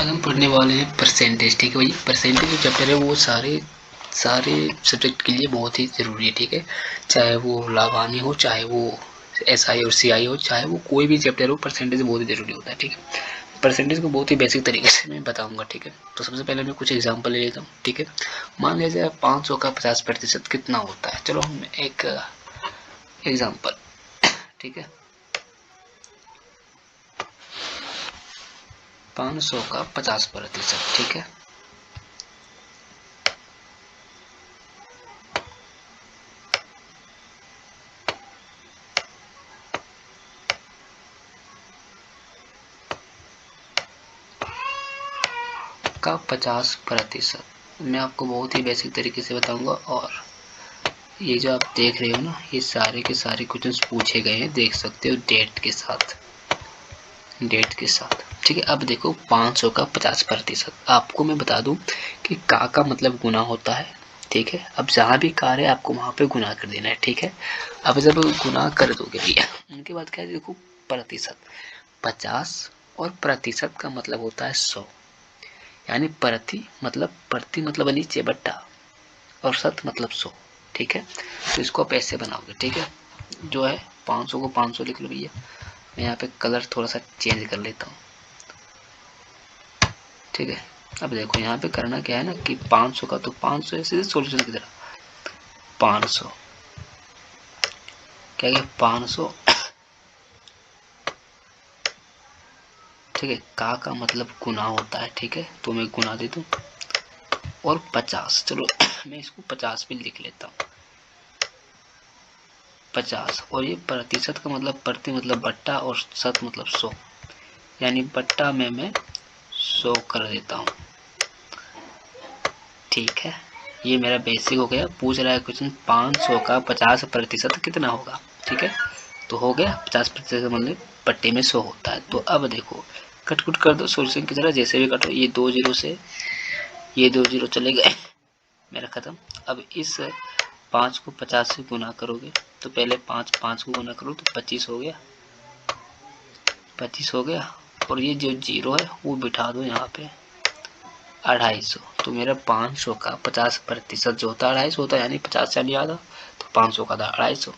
आज हम पढ़ने वाले हैं परसेंटेज। ठीक है भाई, परसेंटेज जो चैप्टर है वो सारे सब्जेक्ट के लिए बहुत ही ज़रूरी है। ठीक है, चाहे वो लाभानी हो, चाहे वो SI और CI हो, चाहे वो कोई भी चैप्टर हो, परसेंटेज बहुत ही ज़रूरी होता है। ठीक है, परसेंटेज को बहुत ही बेसिक तरीके से मैं बताऊंगा। ठीक है, तो सबसे पहले मैं कुछ एग्जांपल ले लेता हूँ। ठीक है, मान लीजिए 500 का 50% कितना होता है। चलो हम एक एग्जांपल, ठीक है, 500 का 50%। ठीक है, का 50%। मैं आपको बहुत ही बेसिक तरीके से बताऊंगा। और ये जो आप देख रहे हो ना, ये सारे के सारे क्वेश्चंस पूछे गए हैं, देख सकते हो डेट के साथ, डेट के साथ। ठीक है, अब देखो 500 का 50%। आपको मैं बता दूं कि का मतलब गुना होता है। ठीक है, अब जहाँ भी कार है आपको वहाँ पे गुना कर देना है। ठीक है, अब जब गुना कर दोगे भैया, उनके बाद क्या है, देखो प्रतिशत, 50 और प्रतिशत का मतलब होता है 100। यानी प्रति मतलब नीचे बट्टा और शत मतलब 100। ठीक है, तो इसको आप ऐसे बनाओगे। ठीक है, जो है 500 को 500 लिख लो भैया। मैं यहाँ पे कलर थोड़ा सा चेंज कर लेता हूँ। ठीक है, अब देखो यहाँ पे करना क्या है ना कि 500 का तो 500 है, सीधे सोल्यूशन की तरह 500 क्या है 500। ठीक है, का मतलब गुना होता है। ठीक है, तो मैं गुना दे दूं और 50। चलो मैं इसको 50 भी लिख लेता हूँ, 50। और ये प्रतिशत का मतलब प्रति मतलब बट्टा और शत मतलब 100। यानी बट्टा में मैं 100 कर देता हूँ। ठीक है, ये मेरा बेसिक हो गया। पूछ रहा है क्वेश्चन 500 का 50% कितना होगा। ठीक है, तो हो गया 50% मतलब पट्टे में 100 होता है। तो अब देखो कट कुट कर दो सोल्यूशन की तरह, जैसे भी कटो। ये 2 जीरो से ये 2 जीरो चले गए, मेरा खत्म। अब इस 5 को 50 से गुना करोगे तो पहले 5 को गुना करो तो 25 हो गया, 25 हो गया। और ये जो जीरो है वो बिठा दो यहाँ पे 250। तो मेरा 500 का 50% जो होता है 250 होता है, यानी 50 से नहीं आता, तो 500 का था 250।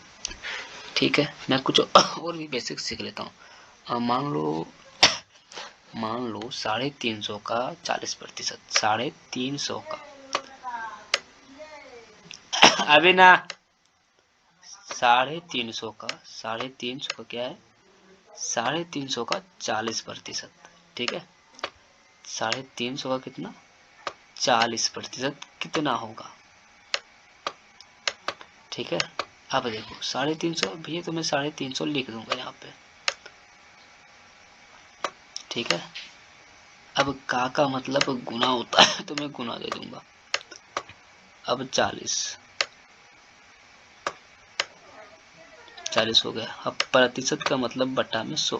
ठीक है, मैं कुछ और भी बेसिक सीख लेता हूँ। मान लो 350 का 40%, 350 का अभी ना 350 का क्या है, 350 का 40%। ठीक है, 350 का कितना 40% कितना होगा। ठीक है, अब देखो 350 भैया, तो मैं 350 लिख दूंगा यहाँ पे। ठीक है, अब का मतलब गुना होता है तो मैं गुना दे दूंगा। अब 40 हो गया। अब प्रतिशत का मतलब बट्टा में 100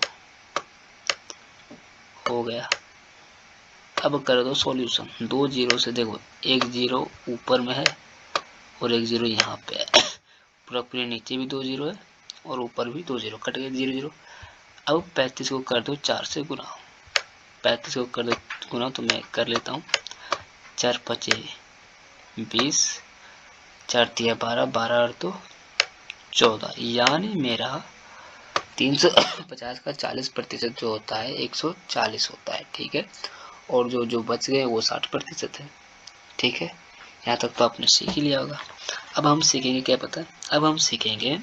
हो गया। अब कर दो सॉल्यूशन। 2 जीरो से देखो, एक जीरो ऊपर में है और एक जीरो यहाँ पे है। पूरे नीचे भी 2 जीरो है और ऊपर भी 2 जीरो, कट गए 0 0। अब 35 को कर दो 4 से गुना, 35 को कर दो गुना, तो मैं कर लेता हूँ। 4 पचे 20, 4 तिया 12, 12 और 2 14। यानी मेरा 350 का 40% जो होता है 140 होता है। ठीक है, और जो बच गए वो 60% है। ठीक है, यहाँ तक तो आपने सीख ही लिया होगा। अब हम सीखेंगे क्या पता है, अब हम सीखेंगे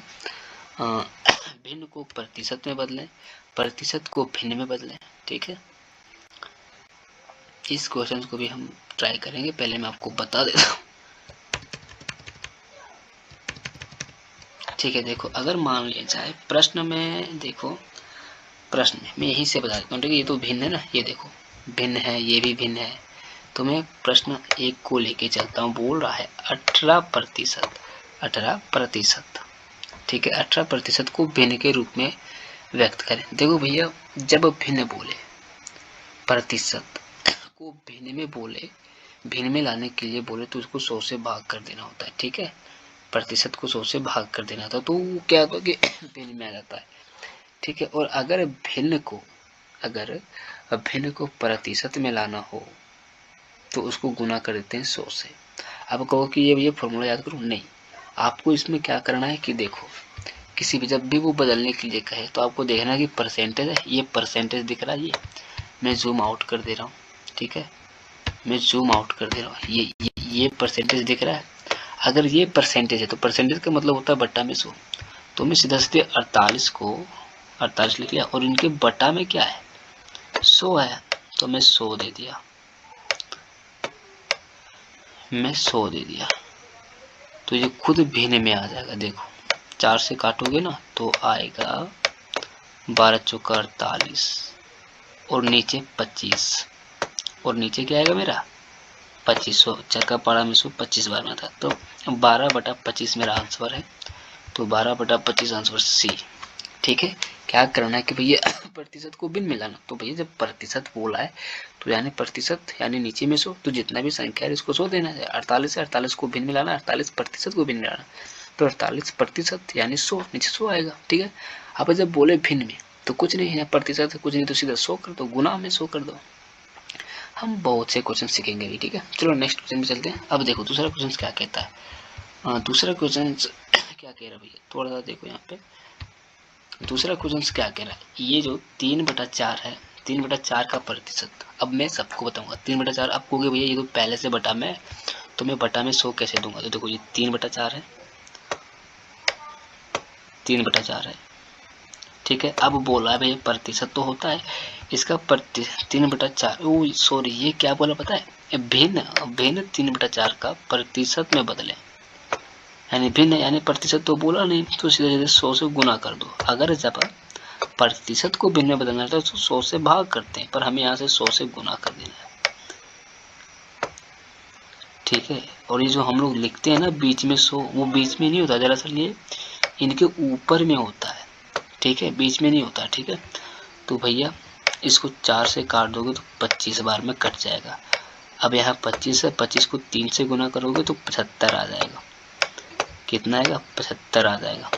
भिन्न को प्रतिशत में बदलें, प्रतिशत को भिन्न में बदलें। ठीक है, इस क्वेश्चन को भी हम ट्राई करेंगे। पहले मैं आपको बता देता हूँ। ठीक है, देखो अगर मान लिया जाए प्रश्न में, देखो प्रश्न में मैं यहीं से बता देता हूँ। ठीक है, ये तो भिन्न है ना, ये देखो भिन्न है, ये भी भिन्न है। तो मैं प्रश्न 1 को लेके चलता हूँ। बोल रहा है 18%, 18%। ठीक है, 18% को भिन्न के रूप में व्यक्त करें। देखो भैया, जब भिन्न बोले, प्रतिशत को भिन्न में बोले, भिन्न में लाने के लिए बोले तो उसको 100 से भाग कर देना होता है। ठीक है, प्रतिशत को 100 से भाग कर देना था तो क्या होता है कि भिन्न में आ जाता है। ठीक है, और अगर भिन्न को अगर भिन्न को प्रतिशत में लाना हो तो उसको गुना कर देते हैं 100 से। अब कहो कि ये फॉर्मूला याद करो, नहीं, आपको इसमें क्या करना है कि देखो, किसी भी जब भी वो बदलने के लिए कहे तो आपको देखना है कि परसेंटेज है, ये परसेंटेज दिख रहा है, ये मैं जूम आउट कर दे रहा हूँ, ठीक है, मैं जूम आउट कर दे रहा हूँ, ये परसेंटेज दिख रहा है। अगर ये परसेंटेज है तो परसेंटेज का मतलब होता है बट्टा में 100, तो मैं सीधा सीधे 48 को 48 लिख लिया, और इनके बट्टा में क्या है 100 है, तो मैं 100 दे दिया, मैं 100 दे दिया, तो ये खुद भिन्न में आ जाएगा। देखो 4 से काटोगे ना तो आएगा 12 चौका 48 और नीचे 25, और नीचे क्या आएगा मेरा 2500, चक्का पारा में 100 25 बार में था, तो 12/25 मेरा आंसर है, तो 12/25 आंसर सी। ठीक है, क्या करना है कि भैया प्रतिशत को भिन्न मिलाना, तो भैया जब प्रतिशत बोला है तो यानी प्रतिशत यानी नीचे में 100, तो जितना भी संख्या है इसको 100 देना है। 48 है, 48 को भिन्न मिलाना, 48 प्रतिशत को भिन्न मिलाना, तो 48 प्रतिशत यानी 100, नीचे 100 आएगा। ठीक है, अब जब बोले भिन्न में तो कुछ नहीं है, प्रतिशत कुछ नहीं तो सीधा 100 कर दो, गुना में 100 कर दो। हम बहुत से क्वेश्चन सीखेंगे भी। ठीक है, चलो नेक्स्ट क्वेश्चन में चलते हैं। अब देखो दूसरा क्वेश्चन क्या कहता है, दूसरा क्वेश्चन क्या कह रहा है भैया, थोड़ा सा देखो यहाँ पे दूसरा क्वेश्चन क्या कह रहा है, ये जो 3/4 है, 3/4 का प्रतिशत, अब मैं सबको बताऊंगा 3/4, आप कहोगे भैया ये तो पहले से बटा में, तो मैं बटा में 100 कैसे दूंगा, तो देखो ये 3/4 है, 3/4 है। ठीक है, अब बोला है भैया प्रतिशत तो होता है इसका 3/4, ओ सॉरी ये क्या बोला पता है, भिन्न 3/4 का प्रतिशत में बदले, यानी भिन्न यानी प्रतिशत तो बोला नहीं, तो सीधे सीधे 100 से गुना कर दो। अगर जब प्रतिशत को भिन्न में बदलना है तो 100 से भाग करते हैं, पर हमें यहाँ से 100 से गुना कर देना है। ठीक है, और ये जो हम लोग लिखते हैं ना बीच में 100, वो बीच में नहीं होता, दरअसल ये इनके ऊपर में होता है। ठीक है, बीच में नहीं होता। ठीक है, तो भैया इसको 4 से काट दोगे तो 25 बार में कट जाएगा। अब यहाँ 25 है, 25 को 3 से गुना करोगे तो 75 आ जाएगा। कितना आएगा 75 आ जाएगा।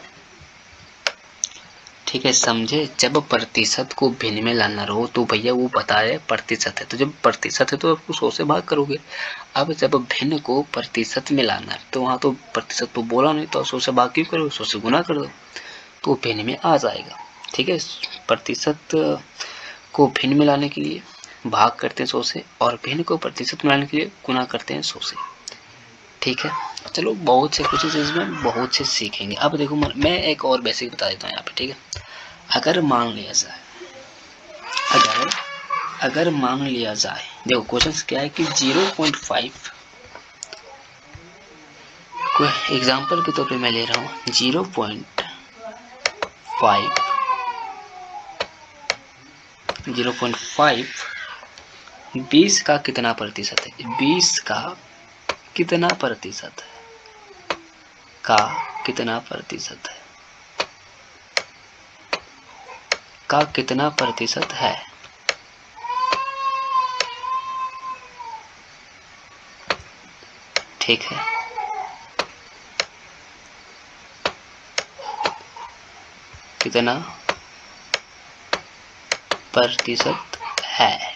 ठीक है, समझे, जब प्रतिशत को भिन्न में लाना रहो तो भैया वो बता रहे प्रतिशत है, तो जब प्रतिशत है तो आपको 100 से भाग करोगे। अब जब भिन्न को प्रतिशत में लाना है तो वहाँ तो प्रतिशत तो बोला नहीं, तो 100 से भाग क्यों करोगे, 100 से गुना कर दो तो भिन्न में आ जाएगा। ठीक है, प्रतिशत को भिन्न में लाने के लिए भाग करते हैं 100 से, और भिन्न को प्रतिशत में लाने के लिए गुना करते हैं 100 से। ठीक है, चलो बहुत से कुछ इसमें बहुत से सीखेंगे। अब देखो मैं एक और बेसिक बता देता हूँ यहाँ पे। ठीक है, अगर मान लिया जाए, अगर मान लिया जाए, देखो क्वेश्चन क्या है कि 0.5 कोई एग्जांपल के तौर पे मैं ले रहा हूँ 0.5 20 का कितना प्रतिशत है, 20 का कितना प्रतिशत है, का कितना प्रतिशत है, का कितना प्रतिशत है। ठीक है, कितना प्रतिशत है।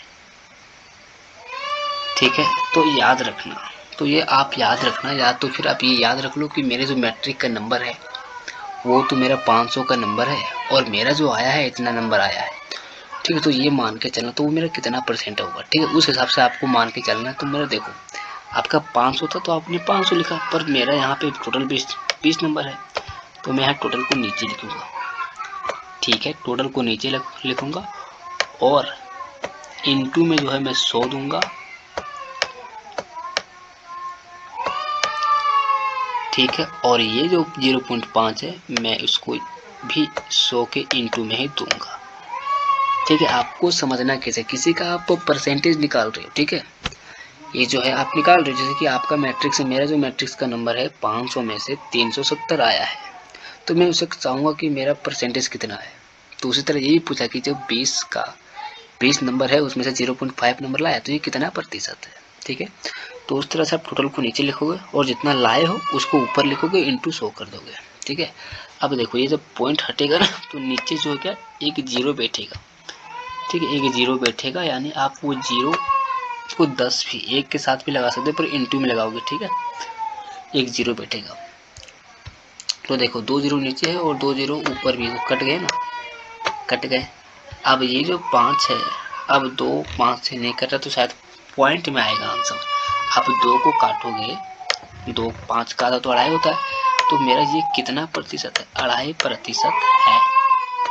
ठीक है, तो याद रखना, तो ये आप याद रखना, या तो फिर आप ये याद रख लो कि मेरे जो मैट्रिक का नंबर है वो तो मेरा 500 का नंबर है, और मेरा जो आया है इतना नंबर आया है। ठीक है, तो ये मान के चलना, तो वो मेरा कितना परसेंट होगा। ठीक है, उस हिसाब से आपको मान के चलना है। तो मेरा देखो आपका 500 था तो आपने 500 लिखा, पर मेरा यहाँ पे टोटल 20 नंबर है, तो मैं यहाँ टोटल को नीचे लिखूँगा। ठीक है, टोटल को नीचे लिखूँगा, और इनटू में जो है मैं 100 दूंगा। ठीक है, और ये जो 0.5 है मैं इसको भी 100 के इनटू में ही दूंगा। ठीक है, आपको समझना कैसे, किसी का आप परसेंटेज निकाल रहे हो। ठीक है, ये जो है आप निकाल रहे हो, जैसे कि आपका मैट्रिक्स, मेरा जो मैट्रिक्स का नंबर है 500 में से 370 आया है, तो मैं उसे चाहूँगा कि मेरा परसेंटेज कितना है। तो उसी तरह यही पूछा कि जब 20 नंबर है उसमें से 0.5 नंबर लाया तो ये कितना प्रतिशत है। ठीक है, तो उस तरह से आप टोटल को नीचे लिखोगे और जितना लाए हो उसको ऊपर लिखोगे, इंटू 100 कर दोगे। ठीक है, अब देखो ये जब पॉइंट हटेगा ना तो नीचे जो है क्या एक जीरो बैठेगा, ठीक है, एक जीरो बैठेगा, यानी आप वो जीरो को 10 भी एक के साथ भी लगा सकते हो, पर इंटू में लगाओगे, ठीक है, एक जीरो बैठेगा। तो देखो 2 जीरो नीचे है और 2 जीरो ऊपर भी, तो कट गए ना, कट गए। अब ये जो 5 है, अब 2 5 से नहीं कट रहा, तो शायद पॉइंट में आएगा आंसर। अब 2 को काटोगे, 2 5 का आधा तो 2.5 होता है, तो मेरा ये कितना प्रतिशत है, 2.5% है।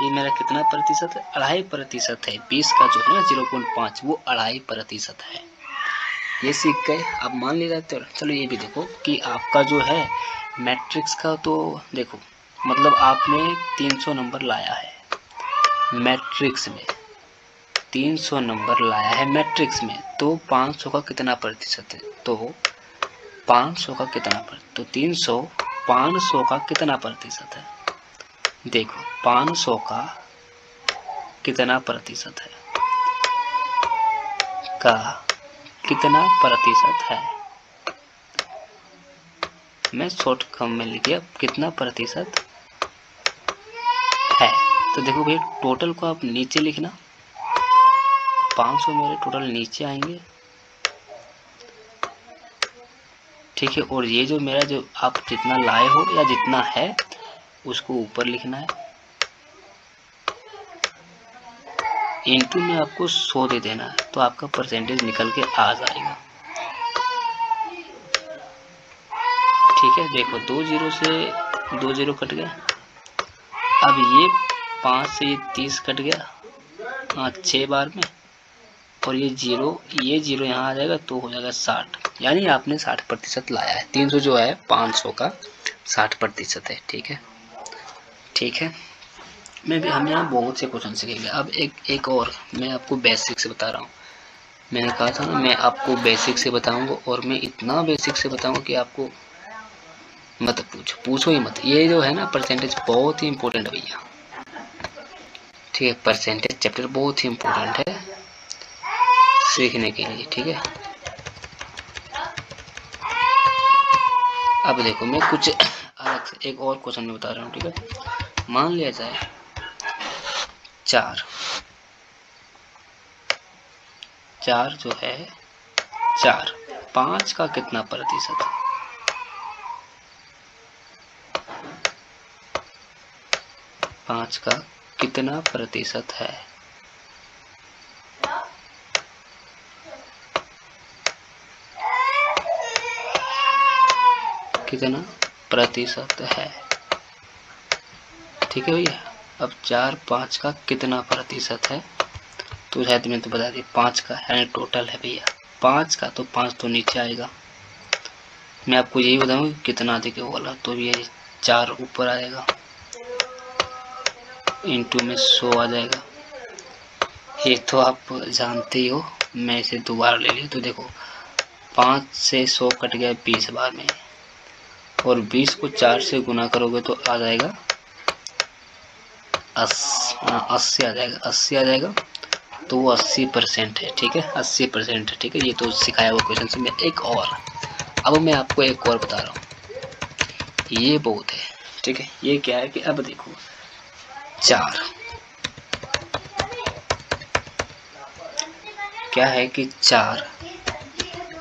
ये मेरा कितना प्रतिशत है, 2.5% है। 20 का जो है ना 0.5, वो 2.5% है। ये सीख गए। अब मान लिया जाए, चलो ये भी देखो कि आपका जो है मैट्रिक्स का, तो देखो मतलब आपने 300 नंबर लाया है मैट्रिक्स में, 300 नंबर लाया है मैट्रिक्स में, तो 500 का कितना प्रतिशत है, तो 500 का कितना प्रतिशत, तो 300 500 का कितना प्रतिशत है, देखो 500 का कितना प्रतिशत है, का कितना प्रतिशत है, मैं शॉर्ट फॉर्म में लिख दिया, कितना प्रतिशत है। तो देखो भैया टोटल को आप नीचे लिखना, 500 मेरे टोटल नीचे आएंगे, ठीक है, और ये जो मेरा जो आप जितना लाए हो या जितना है उसको ऊपर लिखना है, इनटू में आपको 100 दे देना है, तो आपका परसेंटेज निकल के आ जाएगा। ठीक है, देखो 2 जीरो से 2 जीरो कट गया, अब ये 5 से ये 30 कट गया, हाँ 6 बार में, और ये जीरो यहाँ आ जाएगा, तो हो जाएगा 60, यानी आपने 60% लाया है। 300 जो है 500 का 60% है, ठीक है, ठीक है। हम यहाँ बहुत से क्वेश्चन सीखेंगे। अब एक और मैं आपको बेसिक से बता रहा हूँ, मैंने कहा था ना मैं आपको बेसिक से बताऊंगा, और मैं इतना बेसिक से बताऊंगा कि आपको मत पूछो ही मत। ये जो है ना परसेंटेज बहुत ही इंपॉर्टेंट है भैया, ठीक है, परसेंटेज चैप्टर बहुत ही इंपॉर्टेंट है सीखने के लिए, ठीक है। अब देखो मैं कुछ अलग से एक और क्वेश्चन में बता रहा हूँ, ठीक है। मान लिया जाए 4 जो है 4 5 का कितना प्रतिशत है, 5 का कितना प्रतिशत है, कितना प्रतिशत है, ठीक है भैया। अब 4 5 का कितना प्रतिशत है, तो शायद मैंने तो बता दी 5 का, यानी टोटल है भैया 5 का, तो 5 तो नीचे आएगा। मैं आपको यही बताऊंगा कितना अधिक है वाला, तो ये 4 ऊपर आएगा, इंटू में 100 आ जाएगा। ये तो आप जानते ही हो, मैं इसे दोबारा ले लिया, तो देखो 5 से 100 कट गया 20 बार में, और 20 को 4 से गुना करोगे तो आ जाएगा 80 आ जाएगा, 80 आ जाएगा, तो वो 80% है, ठीक है, 80% है, ठीक है। ये तो सिखाया हुआ क्वेश्चन से। मैं एक और, अब मैं आपको एक और बता रहा हूँ, ये बहुत है, ठीक है। ये क्या है कि अब देखो 4 क्या है कि 4,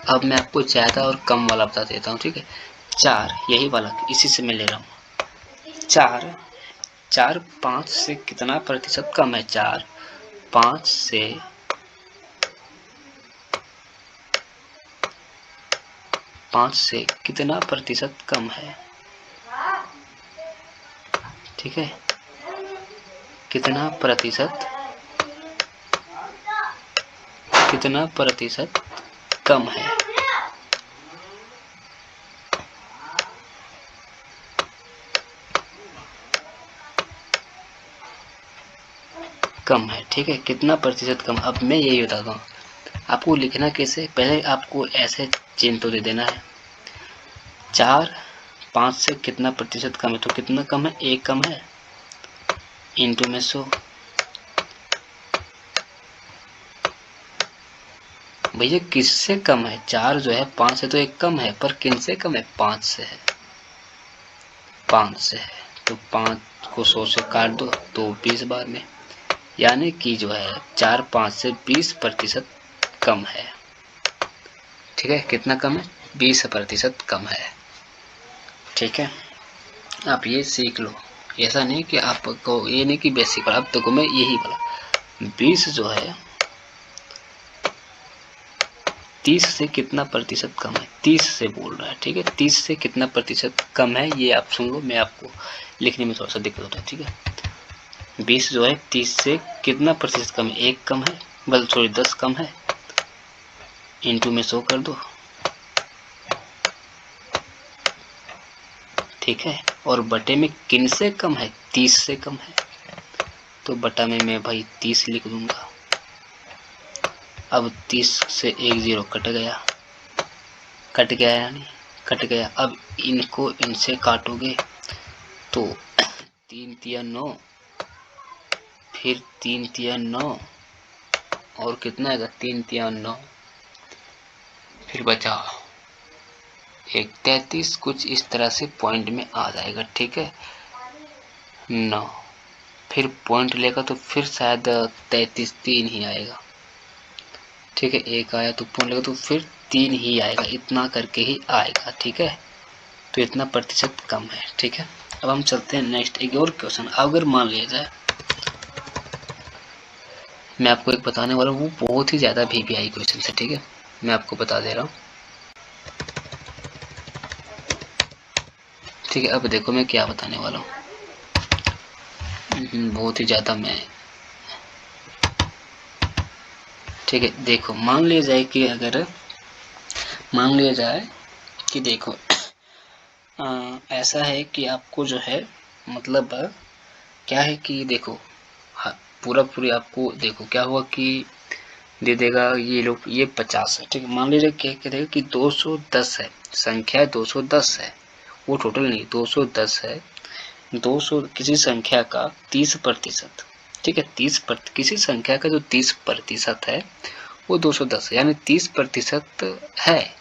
अब मैं आपको ज़्यादा और कम वाला बता देता हूँ, ठीक है। 4 यही वाला, इसी से मैं ले रहा हूँ। 4 5 से कितना प्रतिशत कम है, 4 5 से कितना प्रतिशत कम है, ठीक है, कितना प्रतिशत कम है, ठीक है, कितना प्रतिशत कम। अब मैं यही बताता हूँ आपको लिखना कैसे। पहले आपको ऐसे चिन्ह तो दे देना है, 4 5 से कितना प्रतिशत कम है, तो कितना कम है, 1 कम है, इंटू में 100। भैया किससे कम है, 4 जो है 5 से तो 1 कम है, पर किन से कम है, 5 से है, 5 से है, तो 5 को 100 से काट दो तो 20 बार में, यानी कि जो है 4 5 से 20% कम है। ठीक है, कितना कम है? 20% कम है। ठीक है, आप ये सीख लो। ऐसा नहीं कि आपको ये नहीं कि बेसिक, अब तक मैं यही बोला 20 जो है 30 से कितना प्रतिशत कम है, 30 से बोल रहा है। ठीक है, 30 से कितना प्रतिशत कम है ये आप सुन लो, मैं आपको लिखने में थोड़ा सा दिक्कत होता है। ठीक है, 20 जो है 30 से कितना प्रतिशत कम है, 1 कम है, बल्कि सॉरी 10 कम है, इंटू में 100 कर दो। ठीक है, और बटे में किन से कम है, 30 से कम है, तो बटा में मैं भाई 30 लिख दूंगा। अब 30 से 1 0 कट गया, कट गया यानी कट गया। अब इनको इनसे काटोगे तो 3 तिया 9, फिर 3 तिया 9, और कितना आएगा 3 तिया 9, फिर बचा 1 33, कुछ इस तरह से पॉइंट में आ जाएगा। ठीक है, 9, फिर पॉइंट लेगा तो फिर शायद 33 3 ही आएगा। ठीक है, 1 आया तो पॉइंट लेगा तो फिर 3 ही आएगा, इतना करके ही आएगा। ठीक है, तो इतना प्रतिशत कम है। ठीक है, अब हम चलते हैं नेक्स्ट एक और क्वेश्चन। अगर मान लिया जाए, मैं आपको एक बताने वाला हूँ, वो बहुत ही ज़्यादा VVI क्वेश्चन है। ठीक है, मैं आपको बता दे रहा हूँ। ठीक है, अब देखो मैं क्या बताने वाला हूँ, बहुत ही ज़्यादा मैं। ठीक है, देखो मान लिया जाए कि अगर मान लिया जाए कि देखो ऐसा है कि आपको जो है मतलब क्या है कि देखो पूरा पूरी आपको देखो क्या हुआ कि दे देगा ये लोग ये 50 है। ठीक है, मान लीजिए क्या कह देगा कि 210 है, संख्या 210 है, वो टोटल नहीं 210 है, 200 किसी संख्या का 30%। ठीक है, किसी संख्या का जो 30% है वो 210 है, यानी 30% है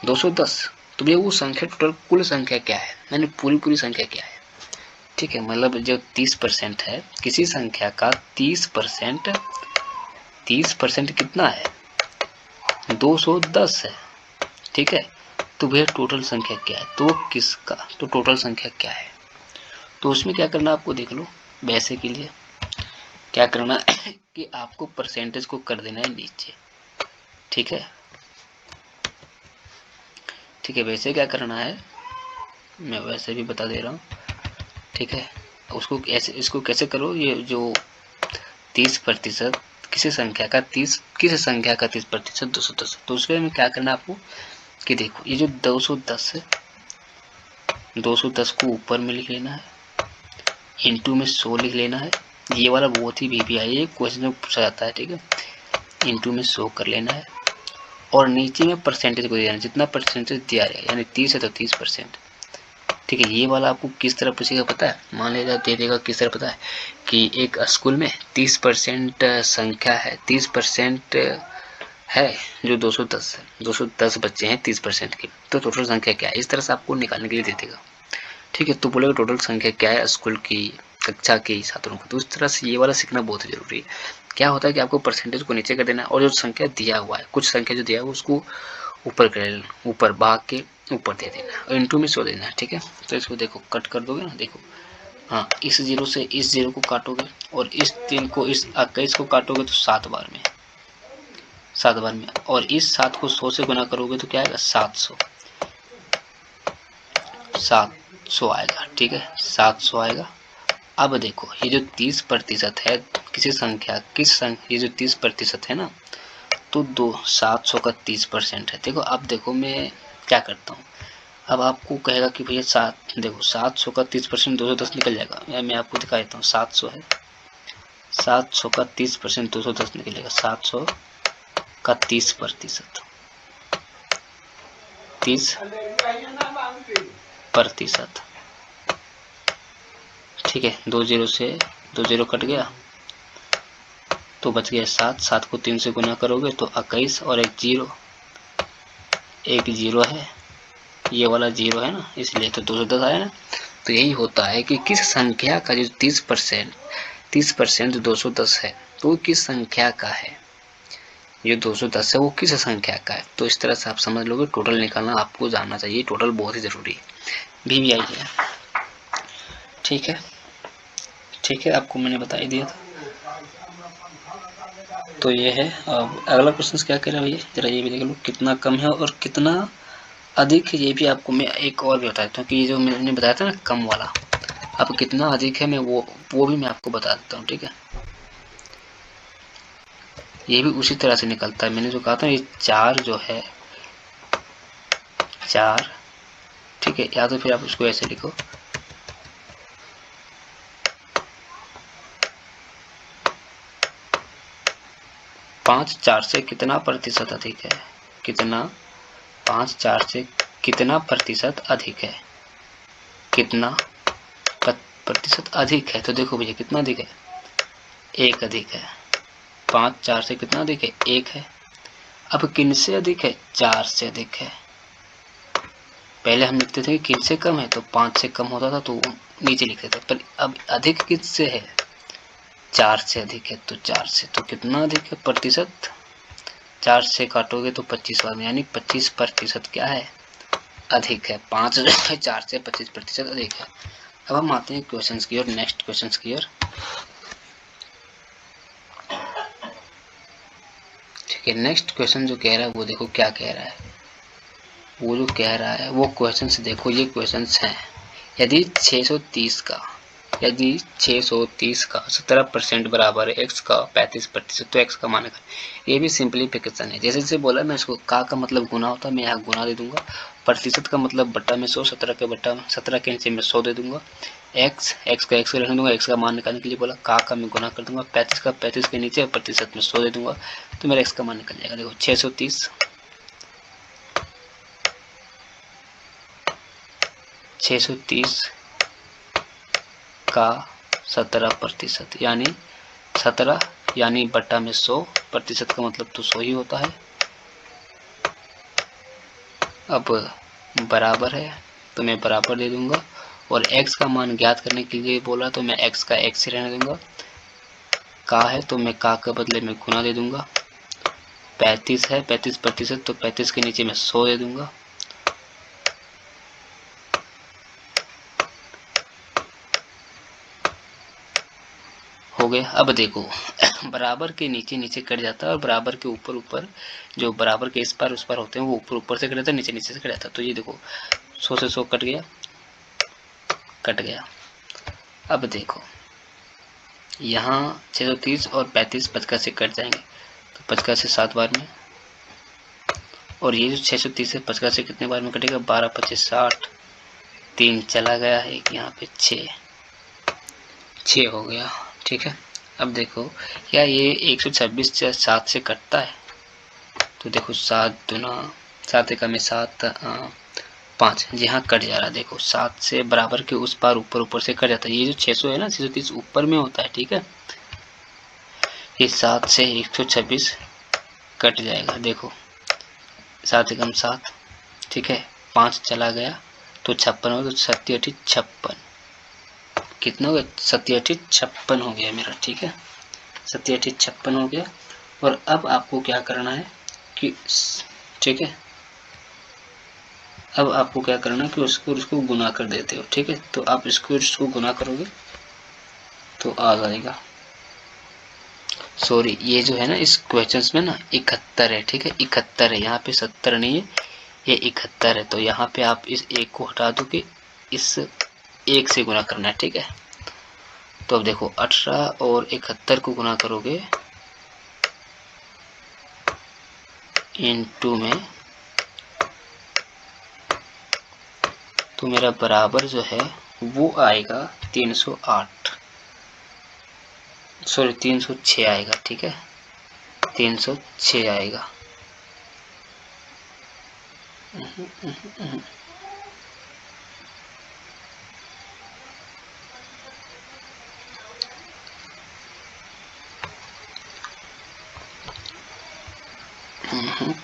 210। तो भैया वो संख्या टोटल कुल संख्या क्या है, यानी पूरी संख्या क्या है। ठीक है, मतलब जो 30% है किसी संख्या का 30% कितना है 210 है। ठीक है, तो भैया टोटल संख्या क्या है, तो किसका तो टोटल संख्या क्या है, तो उसमें क्या करना आपको देख लो। वैसे के लिए क्या करना है कि आपको परसेंटेज को कर देना है नीचे। ठीक है, ठीक है, वैसे क्या करना है मैं वैसे भी बता दे रहा हूँ। ठीक है, उसको ऐसे इसको कैसे करो, ये जो 30% किसी संख्या का 30% 210, तो उसके में क्या करना आपको कि देखो ये जो 210 है, 210 को ऊपर में लिख लेना है, इंटू में 100 लिख लेना है। ये वाला बहुत ही VVI है, क्वेश्चन में पूछा जाता है। ठीक है, इंटू में 100 कर लेना है, और नीचे में परसेंटेज को दे देना, जितना परसेंटेज दिया जाए, यानी 30 है तो 30%। ठीक है, ये वाला आपको किस तरह पूछेगा पता है, मान लीजिए दे देगा किस तरह पता है कि एक स्कूल में 30% संख्या है, 30% है जो 210 है, 210 बच्चे हैं 30% के, तो टोटल संख्या क्या है, इस तरह से आपको निकालने के लिए दे देगा। ठीक है, तो बोलेगा टोटल संख्या क्या है स्कूल की कक्षा के छात्रों को, तो उस तरह से ये वाला सीखना बहुत जरूरी है। क्या होता है कि आपको परसेंटेज को नीचे कर देना है, और जो संख्या दिया हुआ है, कुछ संख्या जो दिया हुआ है उसको ऊपर कर ऊपर भाग के ऊपर दे देना है, और इंटू में 100 देना है। ठीक है, तो इसको देखो कट कर दोगे ना, देखो हाँ, इस 0 से इस 0 को काटोगे, और इस 3 को इस 21 को काटोगे तो 7 बार में, और इस 7 को 100 से गुना करोगे तो क्या आएगा 700 आएगा। ठीक है, 700 आएगा। अब देखो ये जो 30% है किसी संख्या ये जो 30% है ना, तो 700 का 30% है। देखो अब देखो मैं क्या करता हूँ, अब आपको कहेगा कि भैया देखो 700 का 30% 210 निकल जाएगा, या मैं आपको दिखा देता हूँ। 700 है, 700 का 30% 210 निकलेगा, 700 का 30%, 30%। ठीक है, 2 0 से 2 0 कट गया तो बच गया 7 को 3 से गुना करोगे तो 21, और एक 0 है, ये वाला 0 है ना, इसलिए तो 210 आया ना। तो यही होता है कि किस संख्या का जो 30% 30% 210 है तो वो किस संख्या का है? ये 210 है वो किस संख्या का है? तो इस तरह से आप समझ लोगे टोटल निकालना आपको जानना चाहिए, टोटल बहुत ही ज़रूरी है, VVI है। ठीक है, ठीक है, आपको मैंने बता ही दिया था। तो ये है। अब अगला क्वेश्चन क्या कह रहा है भैया, जरा ये भी देख लो, कितना कम है और कितना अधिक है, ये भी आपको मैं एक और भी बता देता हूँ कि ये जो मैंने बताया था ना कम वाला, अब कितना अधिक है मैं वो भी मैं आपको बता देता हूँ। ठीक है, ये भी उसी तरह से निकलता है, मैंने जो कहा था ये 4 जो है 4, ठीक है, या तो फिर आप उसको ऐसे लिखो 5 4 से कितना प्रतिशत अधिक है, कितना 5 4 से कितना प्रतिशत अधिक है, कितना प्रतिशत अधिक है। तो देखो भैया कितना अधिक है, 1 अधिक है। 5 4 से कितना अधिक है, 1 है। अब किन से अधिक है, 4 से अधिक है। पहले हम लिखते थे कि किन से कम है, तो 5 से कम होता था तो नीचे लिखते थे, पर अब अधिक किस से है, 4 से अधिक है, तो 4 से, तो कितना अधिक है प्रतिशत, 4 से काटोगे तो 25 बार में, यानी 25% क्या है, अधिक है। 5 जो है 4 से 25% अधिक है। अब हम आते हैं क्वेश्चन की ओर, नेक्स्ट क्वेश्चन की ओर। ठीक है, नेक्स्ट क्वेश्चन जो कह रहा है वो देखो क्या कह रहा है, वो जो कह रहा है वो क्वेश्चन से देखो, ये क्वेश्चन हैं, यदि 630 का 17% बराबर है x का 35%, तो x का मान कर, ये भी सिंप्लीफिकेशन है। जैसे जैसे बोला मैं इसको का मतलब गुना होता है, मैं यहाँ गुना दे दूंगा, प्रतिशत का मतलब बट्टा में 100, 17 के बट्टा 17 के नीचे में 100 दे दूंगा, x का x रखने दूंगा, x का मान निकालने के लिए बोला, का मैं गुना कर दूंगा, 35 का 35 के नीचे प्रतिशत में 100 दे दूंगा, तो मेरा x का मान निकल जाएगा। देखो 630 का 17%, यानी 17 यानी बट्टा में 100, प्रतिशत का मतलब तो 100 ही होता है। अब बराबर है तो मैं बराबर दे दूंगा, और x का मान ज्ञात करने के लिए बोला तो मैं x का x ही रहने दूंगा, का है तो मैं का के बदले में गुना दे दूंगा, 35 है 35% तो 35 के नीचे मैं 100 दे दूंगा, हो गया। अब देखो बराबर के नीचे नीचे कट जाता है और बराबर के ऊपर ऊपर, जो बराबर के इस पार उस पार होते हैं वो ऊपर ऊपर से कट जाता है, नीचे नीचे से कट जाता है। तो ये देखो 100 से 100 कट गया, कट गया। अब देखो यहाँ 630 और 35 55 से कट जाएंगे, तो 55 से 7 बार में, और ये जो 630 से 55 से कितने बार में कटेगा, 12 25 60, 3 चला गया है, यहाँ पे 6 हो गया। ठीक है, अब देखो क्या ये 126 से 7 से कटता है, तो देखो 7 दूना 7 एकम में 7 5, यहाँ कट जा रहा है। देखो 7 से बराबर के उस पार ऊपर ऊपर से कट जाता है, ये जो 600 है ना 630 ऊपर में होता है। ठीक है, ये 7 से 126 कट जाएगा, देखो 7 एकम 7, ठीक है, 5 चला गया तो 56 हो, तो 7 8 56, कितना हो गया, 7 8 56 हो गया मेरा। ठीक है, 7 8 56 हो गया। और अब आपको क्या करना है कि, ठीक है, अब आपको क्या करना है कि उसको गुना कर देते हो। ठीक है, तो आप इसको गुना करोगे तो आ जाएगा, सॉरी ये जो है ना इस क्वेश्चंस में ना 71 है। ठीक है, 71 है, यहाँ पे 70 नहीं है, ये 71 है, तो यहाँ पे आप इस एक को हटा दो कि इस एक से गुना करना है। ठीक है, तो अब देखो 18 और 71 को गुना करोगे इनटू में, तो मेरा बराबर जो है वो आएगा 308, सॉरी 306 आएगा। ठीक है, 306 आएगा।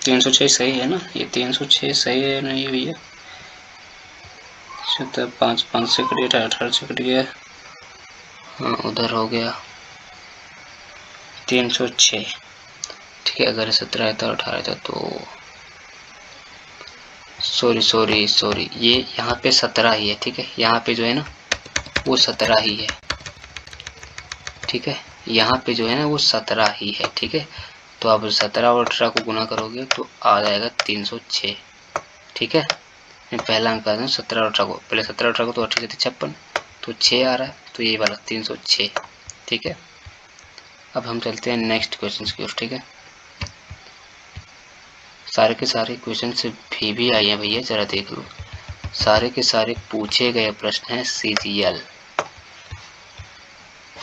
306 सही है ना, ये 306 सही है ना ये भैया, 5 5 से कट गया, 18 से कट गया, हाँ उधर हो गया। 306, ठीक है। अगर 17 था 18 था तो सॉरी ये यहाँ पे 17 ही है, ठीक है। यहाँ पे जो है ना वो 17 ही है, ठीक है। यहाँ पे जो है ना वो 17 ही है, ठीक है। तो आप 17 और 18 को गुना करोगे तो आ जाएगा 306, ठीक है। मैं पहला अंक आता हूँ 17 और 18 को, पहले 17 18 को तो 18 56, तो 6 आ रहा है, तो ये वाला 306, ठीक है। अब हम चलते हैं नेक्स्ट क्वेश्चन की ओर, ठीक है। सारे के सारे क्वेश्चन से भी आए हैं भैया, जरा देख लो। सारे के सारे पूछे गए प्रश्न हैं CGL,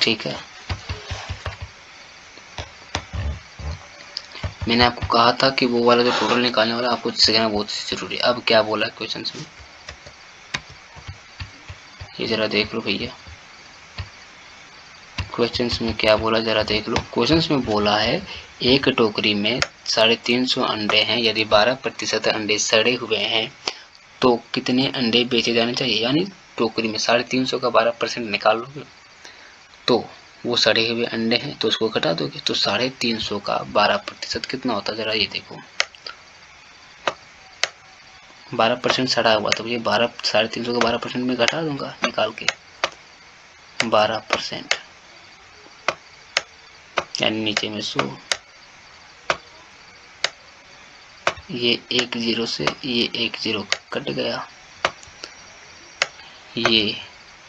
ठीक है। मैंने आपको कहा था कि वो वाला जो टोटल निकालने वाला आपको सीखना बहुत जरूरी है। अब क्या बोला क्वेश्चन में, ये जरा देख लो भैया। क्वेश्चंस में क्या बोला जरा देख लो। क्वेश्चंस में बोला है एक टोकरी में 350 अंडे हैं, यदि 12% अंडे सड़े हुए हैं तो कितने अंडे बेचे जाने चाहिए। यानी टोकरी में 350 का 12% निकाल लोगे तो वो सड़े हुए अंडे हैं तो उसको घटा दोगे, तो 350 का 12% कितना होता है, जरा ये देखो। 12% सड़ा हुआ तो ये 350 का 12% में घटा दूंगा निकाल के 12%, यानी नीचे में 100, ये 1 0 से ये 1 0 कट गया, ये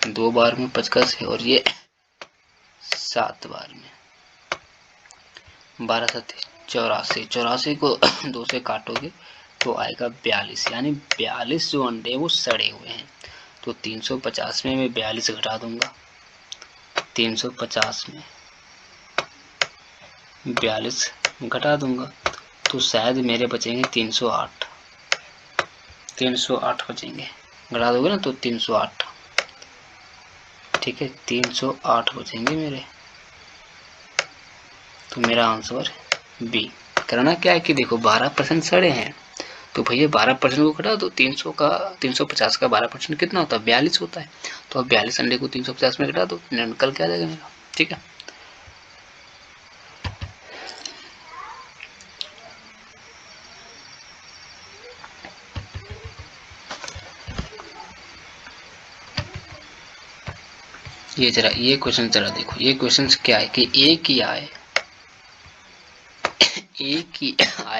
2 बार में 50 है और ये 7 बार में 12 7 84, 84 को 2 से काटोगे तो आएगा 42, यानी 42 जो अंडे वो सड़े हुए हैं। तो 350 में मैं 42 घटा दूंगा, 350 में 42 घटा दूंगा तो शायद मेरे बचेंगे 308 बचेंगे, घटा दोगे ना तो 308, ठीक है। 308 बचेंगे मेरे, तो मेरा आंसर बी। करना क्या है कि देखो 12% सड़े हैं तो भैया 12% को घटा दो, 350 का 12% कितना होता है, 42 होता है। तो अब 42 अंडे को 350 में घटा दो, निकल के आ जाएगा मेरा, ठीक है। ये क्वेश्चन जरा देखो। ये क्वेश्चन क्या है कि ए की आय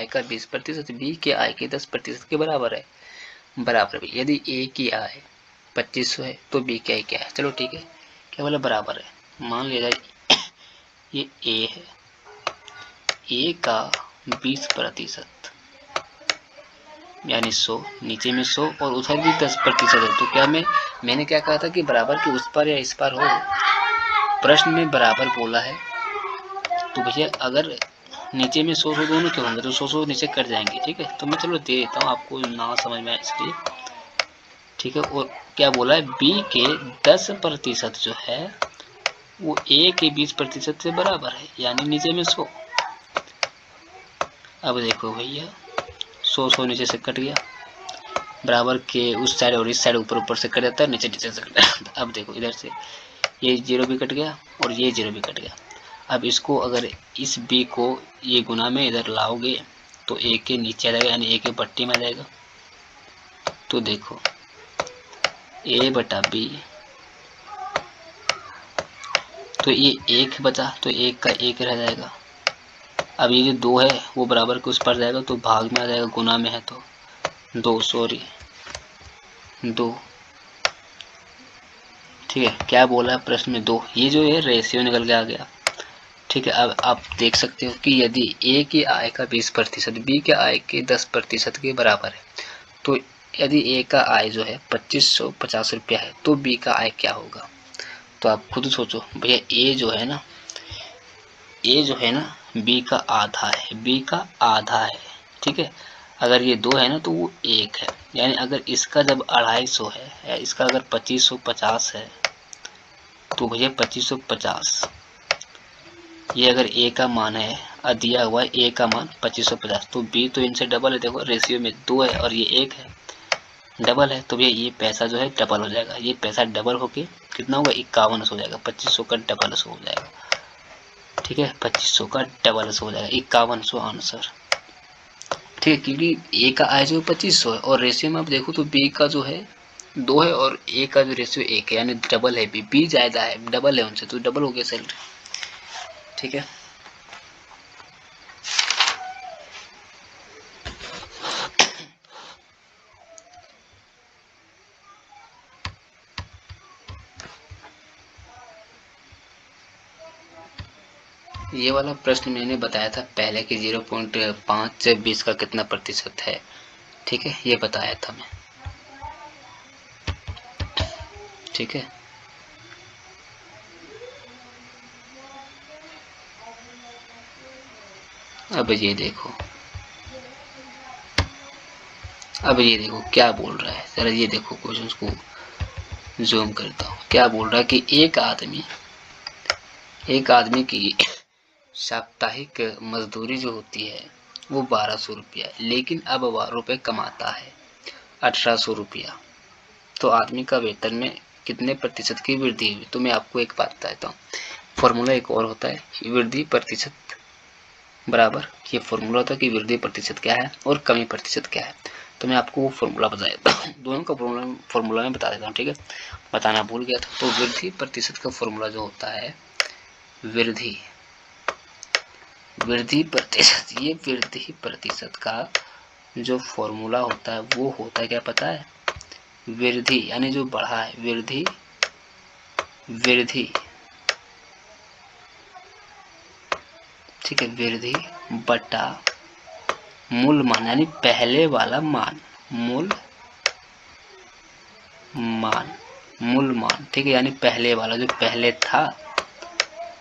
का 20%, बी की आय के 10% के बराबर है। बराबर है, यदि ए की आय 2500 है तो बी की आय क्या है। चलो ठीक है, क्या बोला, बराबर है। मान लिया जाए ये ए है, ए का 20% यानी 100, नीचे में 100 और उधर भी 10% है। तो क्या मैंने क्या कहा था कि बराबर के उस पर या इस पर हो, प्रश्न में बराबर बोला है तो भैया अगर नीचे में 100 दोनों क्यों होंगे, तो 100 नीचे कट जाएंगे, ठीक है। तो मैं चलो दे देता हूँ आपको ना समझ में आए इसलिए, ठीक है। और क्या बोला है, बी के 10% जो है वो ए के 20% से बराबर है, यानी नीचे में 100। अब देखो भैया 100 नीचे से कट गया, बराबर के उस साइड और इस साइड ऊपर से कट जाता है, नीचे से कट जाता है। अब देखो इधर से ये 0 भी कट गया और ये 0 भी कट गया। अब इसको अगर इस बी को ये गुना में इधर लाओगे तो ए के नीचे आ जाएगा, यानी ए के पट्टी में आ जाएगा। तो देखो ए बटा बी, तो ये 1 बचा तो 1 का 1 रह जाएगा। अब ये जो 2 है वो बराबर के उस पर जाएगा तो भाग में आ जाएगा, गुना में है तो 2 ठीक है। क्या बोला है प्रश्न में 2, ये जो है रेशियो निकल के आ गया, ठीक है। अब आप देख सकते हो कि यदि ए की आय का 20% बी के आय के 10% के बराबर है, तो यदि ए का आय जो है 2550 रुपया है तो बी का आय क्या होगा। तो आप खुद सोचो भैया, ए जो है ना बी का आधा है, ठीक है। अगर ये 2 है ना तो वो 1 है, यानी अगर इसका जब 250 है या इसका अगर 2550 है तो भैया 2550, ये अगर ए का मान है दिया हुआ है ए का मान 2550, तो बी तो इनसे डबल है। देखो रेशियो में 2 है और ये 1 है, डबल है, तो भैया ये पैसा जो है डबल हो जाएगा। ये पैसा डबल होके कितना होगा, 51 हो जाएगा, 2500 का डबल हो जाएगा, ठीक है, 2500 का डबल हो जाएगा 5100 आंसर। ठीक है, क्योंकि ए का आय जो 2500 है और रेशियो में आप देखो तो बी का जो है 2 है और ए का जो रेशियो 1 है, यानी डबल है, बी ज़्यादा है, डबल है उनसे, तो डबल हो गया सैलरी। ठीक है, ये वाला प्रश्न मैंने बताया था पहले कि 0.5 से 20 का कितना प्रतिशत है। ठीक है, ये बताया था मैं। ठीक है, अब ये देखो, क्या बोल रहा है, जरा ये देखो क्वेश्चन को जूम करता हूँ। क्या बोल रहा है कि एक आदमी की साप्ताहिक मजदूरी जो होती है वो 1200 रुपया, लेकिन अब वह रुपये कमाता है 1800 रुपया, तो आदमी का वेतन में कितने प्रतिशत की वृद्धि हुई? तो मैं आपको एक बात बताता हूँ, फॉर्मूला एक और होता है, वृद्धि प्रतिशत बराबर, ये फॉर्मूला होता है कि वृद्धि प्रतिशत क्या है और कमी प्रतिशत क्या है। तो मैं आपको वो फॉर्मूला बता देता हूँ, दोनों का फॉर्मूला में बता देता हूँ। ठीक है, बताना भूल गया था। तो वृद्धि प्रतिशत का फॉर्मूला जो होता है वृद्धि प्रतिशत, ये वृद्धि प्रतिशत का जो फॉर्मूला होता है वो होता है क्या पता है? वृद्धि यानी जो बढ़ा है, वृद्धि ठीक है, वृद्धि बटा मूल मान, यानी पहले वाला मान, मूल मान। ठीक है, यानी पहले वाला जो पहले था,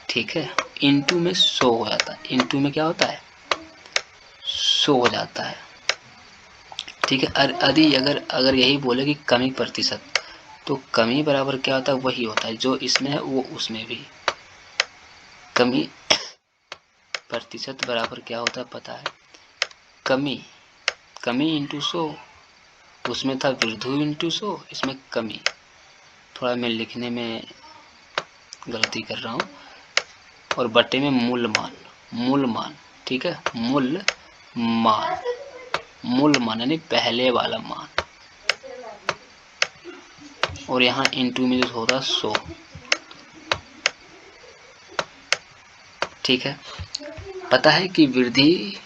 ठीक है, इनटू में 100 हो जाता है, इनटू में क्या होता है 100 हो जाता है। ठीक है, यदि अगर यही बोले कि कमी प्रतिशत, तो कमी बराबर क्या होता है, वही होता है जो इसमें है वो उसमें भी। कमी प्रतिशत बराबर क्या होता है पता है? कमी इंटू 100, उसमें था वृद्धि इंटू 100, इसमें कमी। थोड़ा मैं लिखने में गलती कर रहा हूँ, और बटे में मूल मान। ठीक है, मूल मान यानी पहले वाला मान, और यहाँ इंटू में जो होता है 100। ठीक है, पता है कि वृद्धि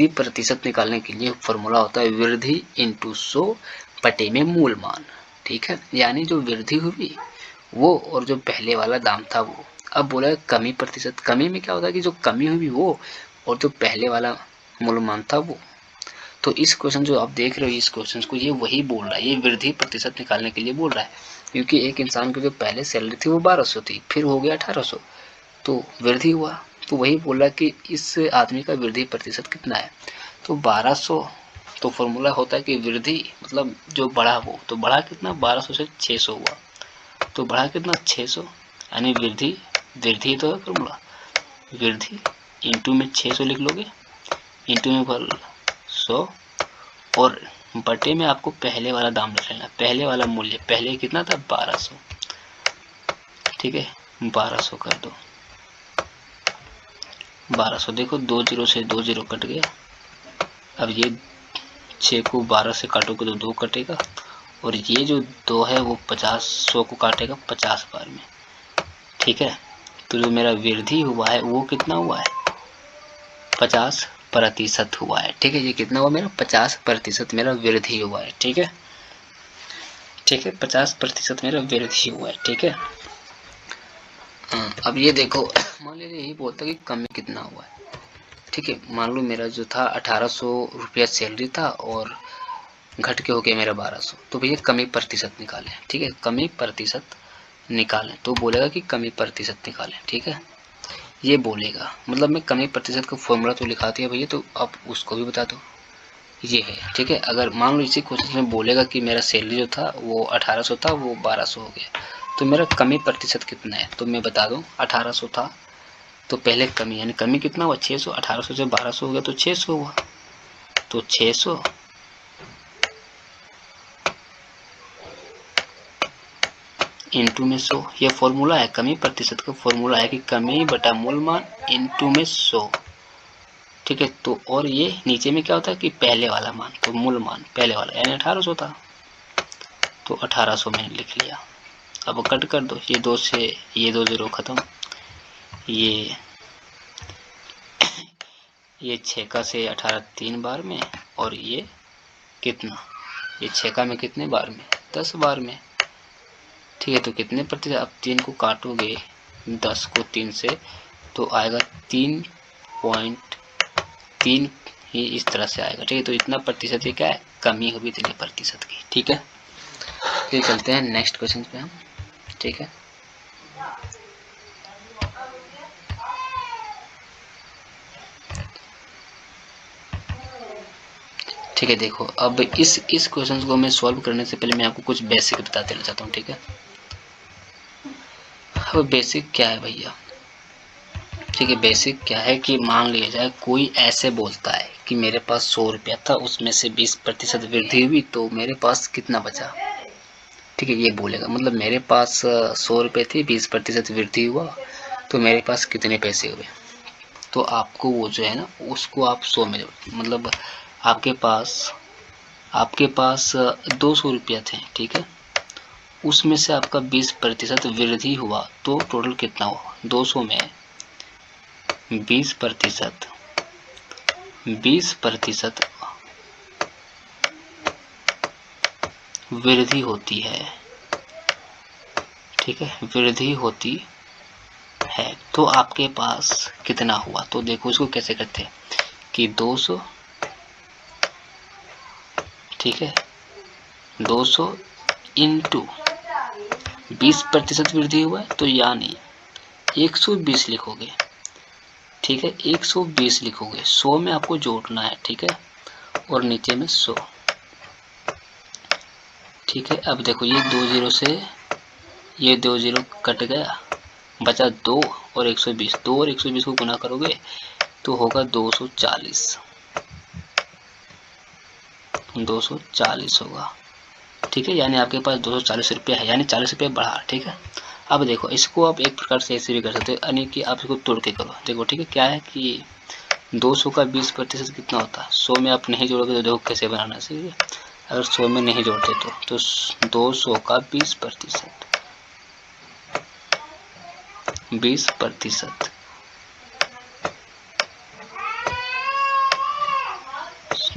प्रतिशत निकालने के लिए फॉर्मूला होता है वृद्धि इंटू 100 बटे में मूल मान। ठीक है, यानी जो वृद्धि हुई वो और जो पहले वाला दाम था वो। अब बोला है कमी प्रतिशत, कमी में क्या होता है कि जो कमी हुई वो और जो पहले वाला मूल मान था वो। तो इस क्वेश्चन जो आप देख रहे हो, इस क्वेश्चन को ये वही बोल रहा है, ये वृद्धि प्रतिशत निकालने के लिए बोल रहा है, क्योंकि एक इंसान की जो पहले सैलरी थी वो 1200 थी, फिर हो गया 1800, तो वृद्धि हुआ। तो वही बोला कि इस आदमी का वृद्धि प्रतिशत कितना है, तो 1200। तो फॉर्मूला होता है कि वृद्धि मतलब जो बढ़ा वो, तो बढ़ा कितना 1200 से 600 हुआ, तो बढ़ा कितना 600, यानी वृद्धि तो है फॉर्मूला, वृद्धि इंटू में 600 लिख लोगे, इंटू में 100, और बटे में आपको पहले वाला दाम रख लेना, पहले वाला मूल्य, पहले कितना था 1200। ठीक है, 1200 कर दो, 1200 देखो 2 जीरो से 2 जीरो कट गया। अब ये 6 को 12 से काटोगे तो 2 कटेगा, और ये जो 2 है वो 100 को काटेगा 50 बार में। ठीक है, तो जो मेरा वृद्धि हुआ है वो कितना हुआ है 50% हुआ है। ठीक है, ये कितना हुआ मेरा 50% मेरा वृद्धि हुआ है। ठीक है, 50% मेरा वृद्धि हुआ है। ठीक है, अब ये देखो, मान लीजिए यही बोलता कि कमी कितना हुआ है। ठीक है, मान लो मेरा जो था 1800 रुपया सैलरी था और घट के हो गया मेरा 1200, तो भैया कमी प्रतिशत निकालें। ठीक है, कमी प्रतिशत निकालें, तो बोलेगा कि कमी प्रतिशत निकालें। ठीक है, ये बोलेगा, मतलब मैं कमी प्रतिशत का फॉर्मूला तो लिखा दिया भैया, तो अब उसको भी बता दो, ये है। ठीक है, अगर मान लो इसी क्वेश्चन में बोलेगा कि मेरा सैलरी जो था वो 1800 था, वो 1200 हो गया, तो मेरा कमी प्रतिशत कितना है, तो मैं बता दूं 1800 था, तो पहले कमी, यानी कमी कितना हुआ 600, 1800 से 1200 हो गया तो 600 हुआ, तो 600 इंटू में 100, ये फॉर्मूला है, कमी प्रतिशत का फॉर्मूला है कि कमी बटा मूल मान इंटू में 100। ठीक है, तो और ये नीचे में क्या होता है कि पहले वाला मान, तो मूल मान पहले वाला यानी 1800 था, तो 1800 मैंने लिख लिया। अब कट कर दो, ये 2 से ये 2 0 खत्म, ये 6 का से 18 3 बार में, और ये कितना, ये 6 का में कितने बार में, 10 बार में। ठीक है, तो कितने प्रतिशत, अब 3 को काटोगे 10 को 3 से तो आएगा 3.3 ही इस तरह से आएगा। ठीक है, तो इतना प्रतिशत ये क्या है, कमी होगी इतने प्रतिशत की। ठीक है, फिर चलते हैं नेक्स्ट क्वेश्चन पे हम। ठीक है, ठीक है, देखो अब इस क्वेश्चन को मैं सॉल्व करने से पहले मैं आपको कुछ बेसिक बता देना चाहता हूँ। ठीक है, अब बेसिक क्या है भैया, ठीक है, बेसिक क्या है कि मान लिया जाए कोई ऐसे बोलता है कि मेरे पास 100 रुपया था, उसमें से 20% वृद्धि हुई तो मेरे पास कितना बचा। ठीक है, ये बोलेगा, मतलब मेरे पास 100 रुपये थे, 20% वृद्धि हुआ तो मेरे पास कितने पैसे हुए। तो आपको वो जो है ना, उसको आप 100 में जोड़, मतलब आपके पास 200 रुपया थे। ठीक है, उसमें से आपका 20% वृद्धि हुआ तो टोटल कितना हुआ, 200 में 20% वृद्धि होती है। ठीक है, वृद्धि होती है तो आपके पास कितना हुआ। तो देखो इसको कैसे करते हैं कि 200, ठीक है, 200 इंटू 20% वृद्धि हुआ है तो यानी 120 लिखोगे। ठीक है, 120 लिखोगे, 100 में आपको जोड़ना है। ठीक है, और नीचे में 100। ठीक है, अब देखो ये 2 0 से ये 2 0 कट गया, बचा 2 और 120, 2 और 120 को गुना करोगे तो होगा 240 होगा। ठीक है, यानी आपके पास 240 रुपया है, यानी 40 रुपये बढ़ा। ठीक है, अब देखो इसको आप एक प्रकार से ऐसे भी कर सकते हो, यानी कि आप इसको तोड़ के करो। देखो ठीक है, क्या है कि 200 का 20% कितना होता है, 100 में आप नहीं जोड़ोगे तो देखो कैसे बनाना चाहिए। अगर 100 में नहीं जोड़ते तो 200 का 20%,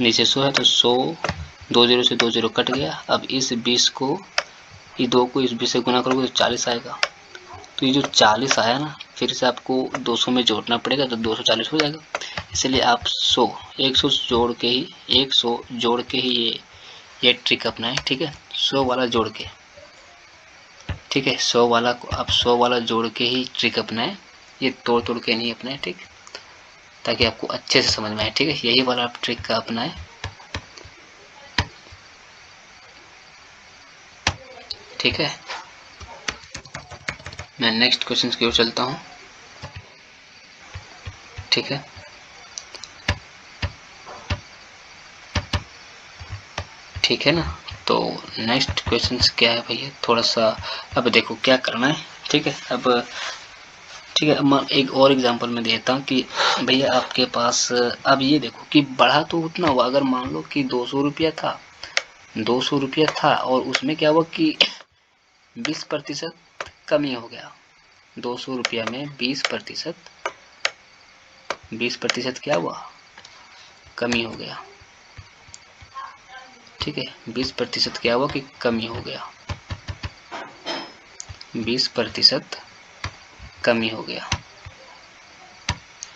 नीचे 100 है तो 100, 2 0 से 2 0 कट गया। अब इस 20 को, ये 2 को इस 20 से गुना करोगे तो 40 आएगा। तो ये जो 40 आया ना, फिर से आपको 200 में जोड़ना पड़ेगा तो 240 हो जाएगा। इसलिए आप 100 जोड़ के ही ये ट्रिक अपनाएं। ठीक है, 100 वाला जोड़ के, ठीक है, 100 वाला को आप 100 वाला जोड़ के ही ट्रिक अपनाएं, ये तोड़ के नहीं अपनाएं। ठीक, ताकि आपको अच्छे से समझ में आए। ठीक है, यही वाला आप ट्रिक का अपनाएं। ठीक है, मैं नेक्स्ट क्वेश्चन की ओर चलता हूँ। ठीक है, ठीक है ना, तो नेक्स्ट क्वेश्चन क्या है भैया, थोड़ा सा अब देखो क्या करना है। ठीक है, अब ठीक है, अब मैं एक और एग्जांपल में देता हूँ कि भैया आपके पास, अब ये देखो कि बढ़ा तो उतना हुआ, अगर मान लो कि 200 रुपया था, 200 रुपया था और उसमें क्या हुआ कि 20% कमी हो गया। 200 रुपया में 20% क्या हुआ, कमी हो गया। ठीक है, 20% क्या हुआ कि कमी हो गया, 20% कमी हो गया।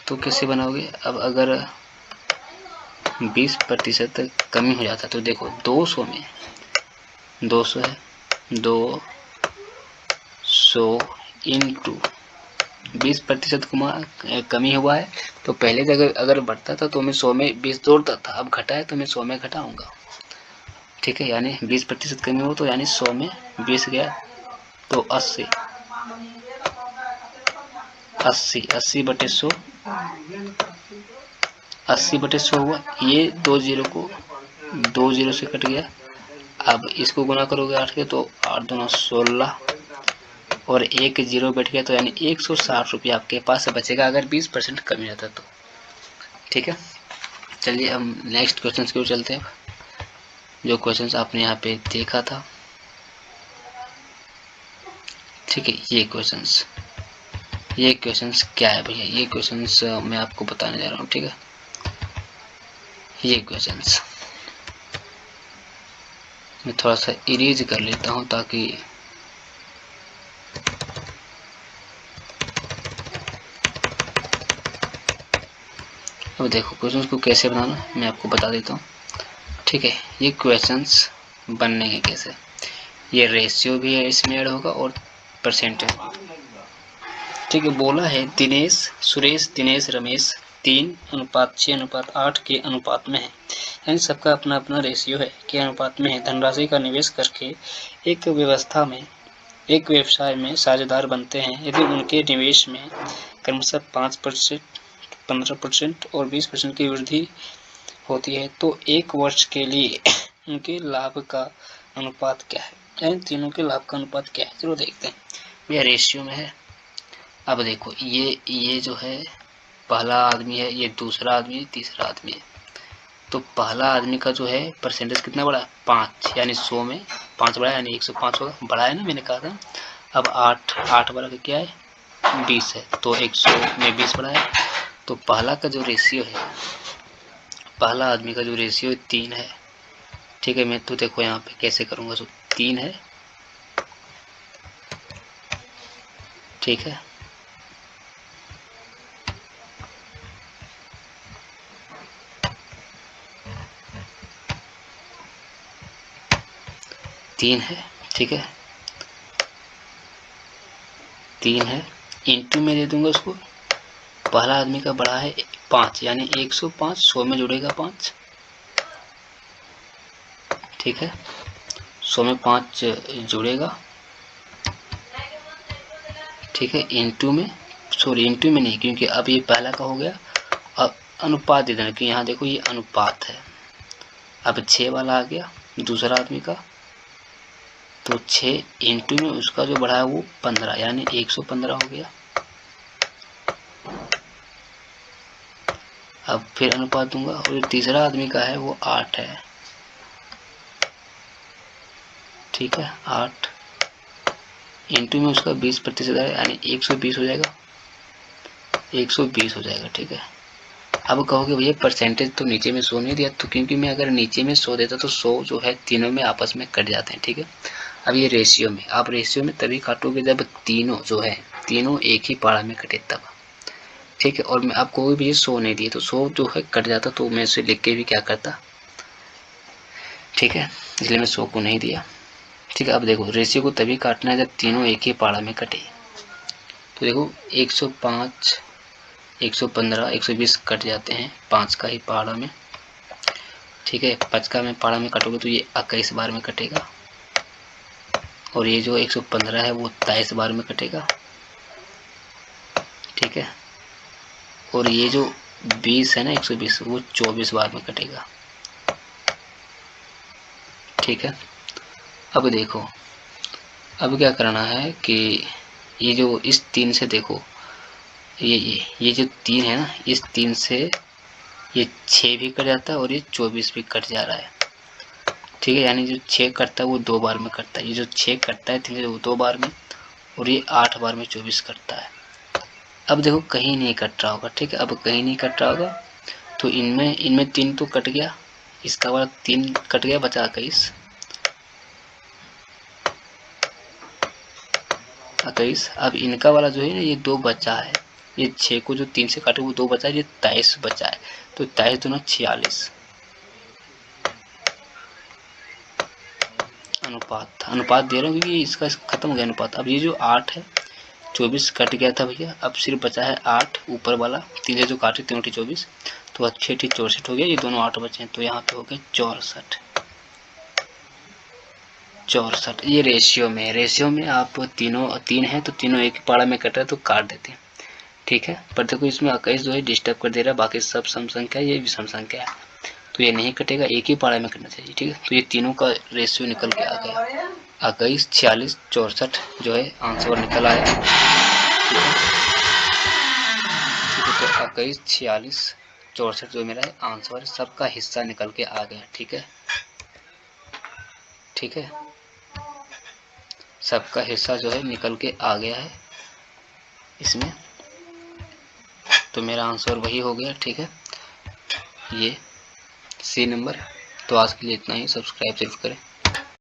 तो कैसे बनाओगे, अब अगर 20% कमी हो जाता तो देखो 200 में 200 है, 200 इंटू 20% कमी हुआ है तो पहले अगर बढ़ता था तो मैं 100 में 20 जोड़ता था, अब घटा है तो मैं 100 में घटाऊंगा। ठीक है, यानी 20% कमी हो तो यानी 100 में 20 गया तो 80 बटे 100, 80 बटे 100 हुआ। ये 2 0 को 2 0 से कट गया। अब इसको गुना करोगे 8 के तो 8 दूना 16, और एक जीरो बैठ गया तो यानी 160 रुपये आपके पास बचेगा अगर 20% कमी रहता तो। ठीक है, चलिए हम नेक्स्ट क्वेश्चन की ओर चलते हैं। जो क्वेश्चन आपने यहाँ पे देखा था, ठीक है, ये क्वेश्चंस क्या है भैया, ये क्वेश्चंस मैं आपको बताने जा रहा हूँ। ठीक है, ये क्वेश्चंस मैं थोड़ा सा इरेज कर लेता हूँ ताकि अब देखो क्वेश्चंस को कैसे बनाना मैं आपको बता देता हूँ। ठीक है, ये क्वेश्चंस बनने के कैसे, ये रेशियो भी है इसमें ऐड होगा और परसेंटेज। ठीक है, बोला है दिनेश, सुरेश, दिनेश, रमेश 3:6:8 के अनुपात में है, यानी सबका अपना अपना रेशियो है के अनुपात में है, धनराशि का निवेश करके एक व्यवसाय में साझेदार बनते हैं। यदि उनके निवेश में क्रमशः 5%, 15% और 20% की वृद्धि होती है तो एक वर्ष के लिए उनके लाभ का अनुपात क्या है, यानी तीनों के लाभ का अनुपात क्या है। चलो देखते हैं, यह रेशियो में है। अब देखो ये जो है पहला आदमी है, ये दूसरा आदमी है, तीसरा आदमी है। तो पहला आदमी का जो है परसेंटेज कितना बड़ा है, 5, यानी 100 में 5 बड़ा है, यानी 105 होगा, बड़ा है ना, मैंने कहा था। अब 8 बड़ा का क्या है, 20 है, तो 100 में 20 बड़ा है। तो पहला का जो रेशियो है, पहला आदमी का जो रेशियो 3 है। ठीक है, मैं तो देखो यहाँ पे कैसे करूँगा, तो 3 है। ठीक है, तीन है। ठीक है, 3 है, इंटू में दे दूंगा उसको। पहला आदमी का बड़ा है 5, यानी 105, 100 में जुड़ेगा 5। ठीक है, 100 में 5 जुड़ेगा। ठीक है, इंटू में नहीं, क्योंकि अब ये पहला का हो गया। अब अनुपात दे देना, क्योंकि यहाँ देखो ये अनुपात है। अब 6 वाला आ गया दूसरा आदमी का, तो 6 इंटू में उसका जो बढ़ा है वो 15, यानी 115 हो गया। अब फिर अनुपात दूंगा, और जो तीसरा आदमी का है वो 8 है। ठीक है, 8 इंटू में उसका 20% है, यानी 120 हो जाएगा, 120 हो जाएगा। ठीक है, अब कहोगे भैया परसेंटेज तो नीचे में 100 नहीं दिया, तो क्योंकि मैं अगर नीचे में 100 देता तो 100 जो है तीनों में आपस में कट जाते हैं। ठीक है, अब ये रेशियो में, आप रेशियो में तभी काटोगे जब तीनों जो है तीनों एक ही पाड़ा में कटे तब। ठीक है, और मैं आपको भी 100 नहीं दिए तो 100 जो है कट जाता, तो मैं इसे लिख के भी क्या करता। ठीक है, इसलिए मैं 100 को नहीं दिया। ठीक है, अब देखो रेशियो को तभी काटना है जब तीनों एक ही पाड़ा में कटे। तो देखो 105, 115, 120 कट जाते हैं 5 का ही पाड़ा में। ठीक है, 5 का में पाड़ा में काटोगे तो ये 21 बार में कटेगा, और ये जो 115 है वो 23 बार में कटेगा। ठीक है, और ये जो 20 है ना 120, वो 24 बार में कटेगा। ठीक है, अब देखो अब क्या करना है कि ये जो इस 3 से देखो, ये जो 3 है ना, इस 3 से ये 6 भी कट जाता है और ये 24 भी कट जा रहा है। ठीक है, यानी जो 6 कटता है वो 2 बार में कटता है, ये जो 6 कटता है 3 से वो 2 बार में, और ये 8 बार में 24 कटता है। अब देखो कहीं नहीं कट रहा होगा। ठीक है, अब कहीं नहीं कट रहा होगा तो इनमें 3 तो कट गया, इसका वाला 3 कट गया, बचा 21। अब इनका वाला जो है ना ये 2 बचा है, ये 6 को जो 3 से काटे वो 2 बचा है, ये 23 बचा है, तो 23 दूना 46। अनुपात दे रहा हूँ क्योंकि इसका खत्म हो गया अनुपात। अब ये जो 8 है 24 कट गया था भैया, अब सिर्फ बचा है 8 ऊपर वाला, 3 जो काटे 3 24, तो 6 64 हो गया, ये दोनों 8 बचे हैं, तो यहाँ पे हो गए 64। ये रेशियो में आप तीन है तो तीनों एक ही पाड़ा में कट रहा है तो काट देते हैं। ठीक है, पर देखो इसमें 21 जो है डिस्टर्ब कर दे रहा है, बाकी सब सम संख्या है, ये भी सम संख्या है, तो ये नहीं कटेगा, एक ही पाड़ा में कटना चाहिए। ठीक है, तो ये तीनों का रेशियो निकल के आ गया। 21, 46, 64 जो है आंसर निकल आया। ठीक है, तो 21, 46, 64 जो मेरा आंसर सबका हिस्सा निकल के आ गया। ठीक है, ठीक है, सबका हिस्सा जो है निकल के आ गया है इसमें, तो मेरा आंसर वही हो गया। ठीक है, ये सी नंबर। तो आज के लिए इतना ही, सब्सक्राइब जरूर करें।